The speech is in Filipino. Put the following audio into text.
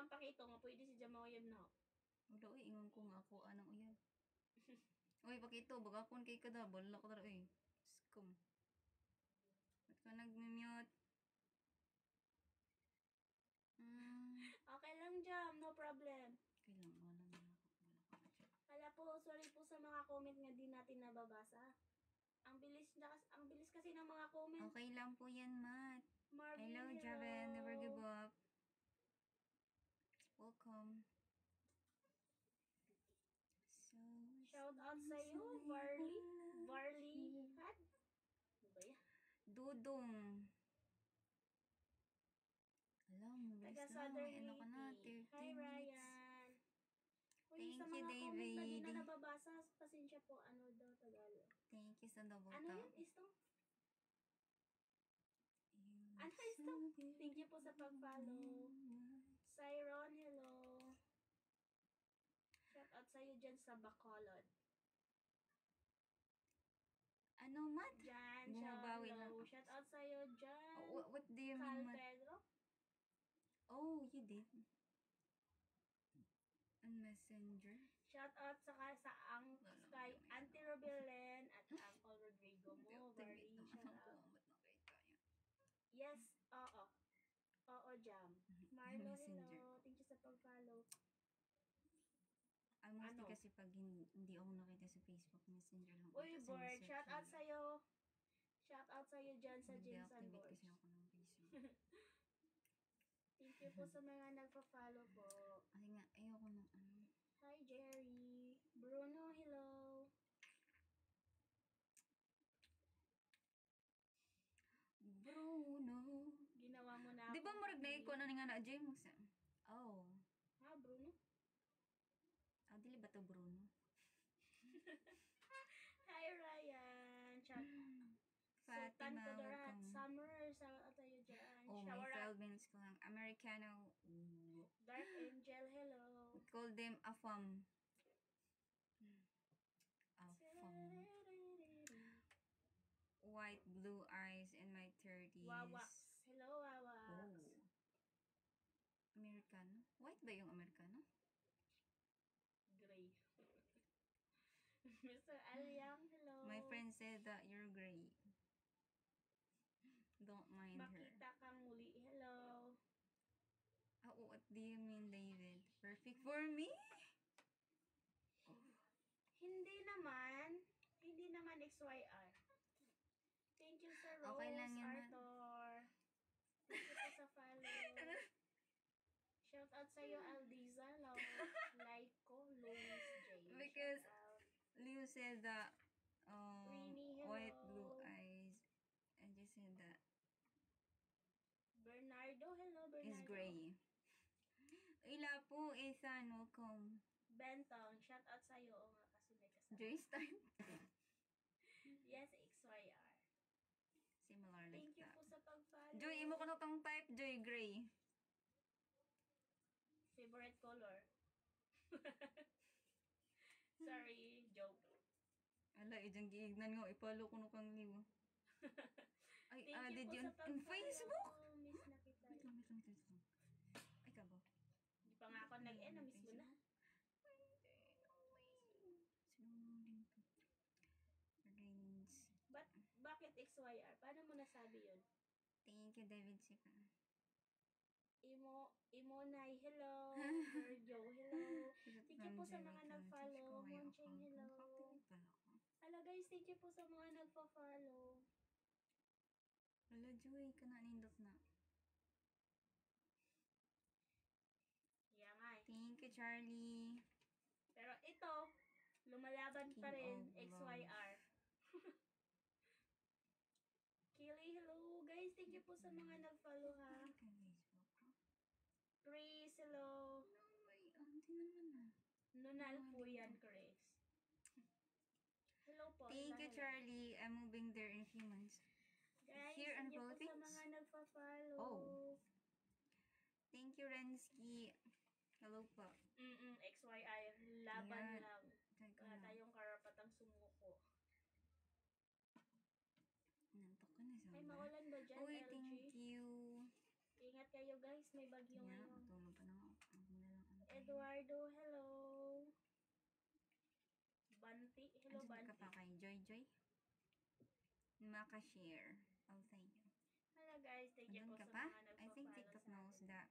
ang pakito nga pwede si Jam uyab na. Wala, uy, ingon ko nga ako, anang uyab. Uy, pakito, baga akong kay kada, bala ko taro, eh. Scum. Ba't ka nag-mute? Okay lang, Jam. No problem. Okay lang, wala naman ako. Wala ka na dyan. Kala po, sorry po sa mga comment nga di natin nababasa. Ang bilis kasi ng mga comment. Okay lang po yan, Matt. Marvin, Hello, Javen. Never give up. Welcome. So, Shout out sa iyo, Varley Had. Ano ba yan? Dudong. Alam mo, bilis Taga na. Southern May ano ka na, 30 Hi, minutes. Ryan. Uy, Thank sa you, mga comment na di David. na nababasa, pasensya po, ano daw Tagalog. Thank you sa double Ano tap. yun? Istong? Ano istong? Thank you po sa pag-follow. Cyron, hello. Shout out sa iyo dyan sa Bacolod. Ano, Matt? Jan, Bumabawi hello. lang. Shout out sa iyo dyan. Oh, what do you Cal mean, Matt? Pedro. Oh, you did? On Messenger? Shout out sa kay Auntie Robelen at Uncle Rodrigo mo. Very shout out. Yes, oo. Oo, Jam. Marlo, hello. Thank you sa pag-follow. Almost Ano? kasi pag hindi ako nakita sa Facebook Messenger lang. Uy, Kasi Board, message shout out lang. sa'yo. Shout out sa'yo dyan sa James and Nag-deactivate Board. kasi ako ng Facebook. Thank you po sa mga nagpa-follow po. Ay nga, ayoko ng ano. Hi, Jerry. Bruno, hello. Bruno. Ginawa mo na ako. Di ba marag na ikaw na nga na James? Oh. Ha, Bruno? Ah, dili ba to Bruno? Hi, Ryan. Chat. Sultan Fatima, Kudarat. welcome. Summer, sa tayo dyan. Oh, may Shower 12 minutes ko lang. Americano. Ooh. Dark Angel, hello. We call them AFAM. AFAM. White, blue eyes in my 30s. Wawax. Hello, Wawax. Oh. Americano? White ba yung Americano? Gray. Mr. Aliang, hello. My friend said that you're gray. Don't mind her. Makita kang muli, hello. Oh, what do you mean, David? Perfect for me? Oh. Hindi naman. Hindi naman XYR. Thank you sa Rose, Okay lang yun, Arthur. Thank you po sa follow. Shout out sa iyo, Aldiza, Laiko, Louis J. Because Shout out. Leo said that Rini, hello. white, blue eyes. And just said that Bernardo, hello, Bernardo. is gray. Ila po, Ethan, welcome. Bentong, shout out sa iyo. O nga, kasi may kasama. Joyce time. Yes, XYR. Similar like Thank you that. po sa pag-follow. Joy, imo ko na tong type, Joy, gray. Favorite color? Sorry, joke. Ala, ijang giignan nga, ipalo ko na kang liwa. Ay, Thank you did po you sa in pag-follow. Facebook? Miss na kita. Wait lang. Ay, kabo. Hindi pa nga ako nag-miss mo na. Sinungaling to. Rings. Bakit XYR? Paano mo nasabi yun? Thank you, David Sika. Imonay, hello. Virgo, hello. Thank you po sa mga nag-follow. Moncheng, hello. Hello guys, thank you po sa mga nagpa-follow. Hello, Joy. Kananindot na. Yeah nga eh. Thank you, Charlie. Pero ito, lumalaban pa rin, XYR. Kili, hello guys. Thank you po sa mga nag-follow ha. Chris, hello. No, may auntie naman na. Nunal po yan, Chris. Hello po. Thank you, hello. Charlie. I'm moving there in a few months. Guys, Here in thank you po sa Philippines? mga nagpa-follow. Oh. Thank you, Rensky. Hello po. XYI. Laban Ayan. lang. Try ko Wala na. tayong karapatang sumuko. Nantok ka na, Ay, Sandra. maulan ba dyan, Uy, LG? thank you. Ingat kayo guys, may bagyo Kaya, ngayon. matulog pa na ako. Eduardo, hello. Banti, hello Andun ka Banti. pa kay Joy Joy? Maka-share. Oh, thank you. Hello guys, thank you Andun po ka sa pa? mga I think nagpa-follow TikTok sa knows atin. that